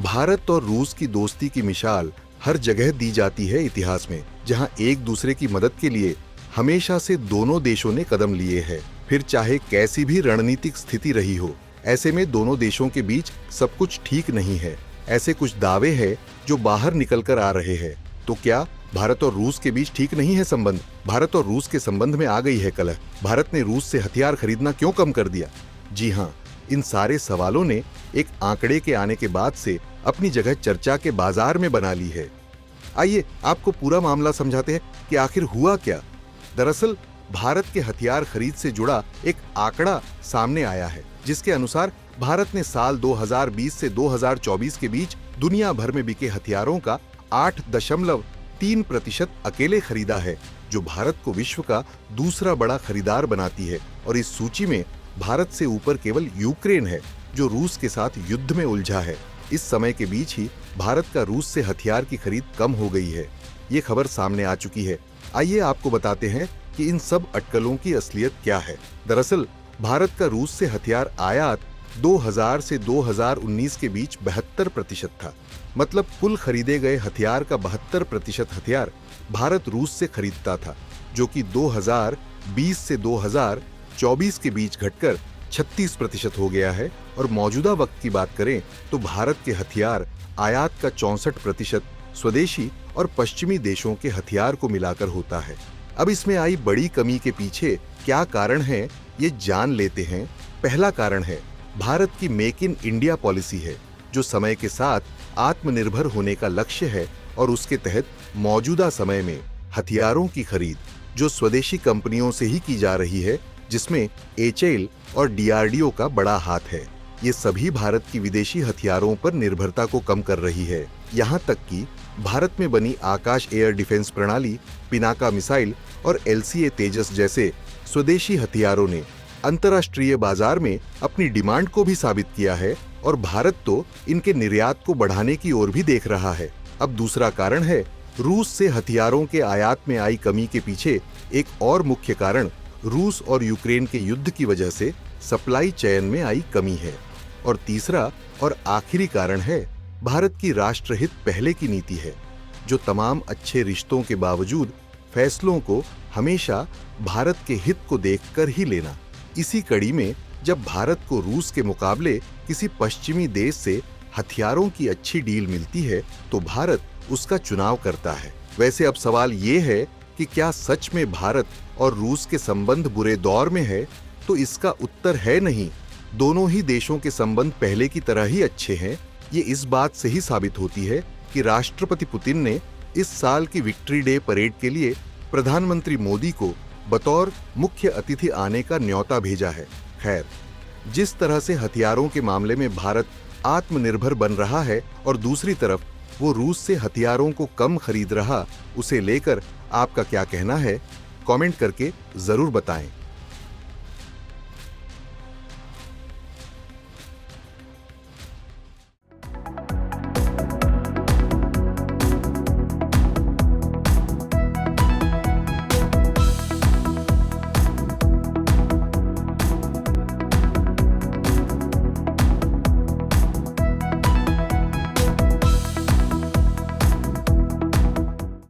भारत और रूस की दोस्ती की मिसाल हर जगह दी जाती है इतिहास में, जहां एक दूसरे की मदद के लिए हमेशा से दोनों देशों ने कदम लिए हैं। फिर चाहे कैसी भी रणनीतिक स्थिति रही हो, ऐसे में दोनों देशों के बीच सब कुछ ठीक नहीं है। ऐसे कुछ दावे हैं जो बाहर निकल कर आ रहे हैं। तो क्या भारत और रूस के बीच ठीक नहीं है संबंध? भारत और रूस के संबंध में आ गई है कलह। भारत ने रूस से हथियार खरीदना क्यों कम कर दिया? जी हाँ, इन सारे सवालों ने एक आंकड़े के आने के बाद से अपनी जगह चर्चा के बाजार में बना ली है। आइए आपको पूरा मामला समझाते हैं कि आखिर हुआ क्या। दरअसल भारत के हथियार खरीद से जुड़ा एक आंकड़ा सामने आया है, जिसके अनुसार भारत ने साल 2020 से 2024 के बीच दुनिया भर में बिके हथियारों का 8.3% अकेले खरीदा है, जो भारत को विश्व का दूसरा बड़ा खरीदार बनाती है। और इस सूची में भारत से ऊपर केवल यूक्रेन है, जो रूस के साथ युद्ध में उलझा है। इस समय के बीच ही भारत का रूस से हथियार की खरीद कम हो गई है। ये खबर सामने आ चुकी है। आइए आपको बताते हैं कि इन सब अटकलों की असलियत क्या है। दरअसल भारत का रूस से हथियार आयात 2000 से 2019 के बीच 72% था। मतलब कुल खरीदे गए हथियार का 72% हथियार भारत रूस से खरीदता था, जो कि 2020 से 2024 के बीच घटकर 36% हो गया है। और मौजूदा वक्त की बात करें तो भारत के हथियार आयात का 64% स्वदेशी और पश्चिमी देशों के हथियार को मिलाकर होता है। अब इसमें आई बड़ी कमी के पीछे क्या कारण है, ये जान लेते हैं। पहला कारण है भारत की मेक इन इंडिया पॉलिसी है, जो समय के साथ आत्मनिर्भर होने का लक्ष्य है। और उसके तहत मौजूदा समय में हथियारों की खरीद जो स्वदेशी कंपनियों से ही की जा रही है, जिसमें एचएएल और डीआरडीओ का बड़ा हाथ है। ये सभी भारत की विदेशी हथियारों पर निर्भरता को कम कर रही है। यहाँ तक कि भारत में बनी आकाश एयर डिफेंस प्रणाली, पिनाका मिसाइल और एलसीए तेजस जैसे स्वदेशी हथियारों ने अंतर्राष्ट्रीय बाजार में अपनी डिमांड को भी साबित किया है। और भारत तो इनके निर्यात को बढ़ाने की ओर भी देख रहा है। अब दूसरा कारण है रूस से हथियारों के आयात में आई कमी के पीछे एक और मुख्य कारण रूस और यूक्रेन के युद्ध की वजह से सप्लाई चेन में आई कमी है। और तीसरा और आखिरी कारण है भारत की राष्ट्रहित पहले की नीति है, जो तमाम अच्छे रिश्तों के बावजूद फैसलों को हमेशा भारत के हित को देखकर ही लेना। इसी कड़ी में जब भारत को रूस के मुकाबले किसी पश्चिमी देश से हथियारों की अच्छी डील मिलती है, तो भारत उसका चुनाव करता है। वैसे अब सवाल ये है कि क्या सच में भारत और रूस के संबंध बुरे दौर में है? तो इसका उत्तर है नहीं। दोनों ही देशों के संबंध पहले की तरह ही अच्छे हैं। ये इस बात से ही साबित होती है कि राष्ट्रपति पुतिन ने इस साल की विक्ट्री डे परेड के लिए प्रधानमंत्री मोदी को बतौर मुख्य अतिथि आने का न्योता भेजा है। खैर, जिस तरह से हथियारों के मामले में भारत आत्मनिर्भर बन रहा है और दूसरी तरफ वो रूस से हथियारों को कम खरीद रहा, उसे लेकर आपका क्या कहना है? कमेंट करके जरूर बताएं।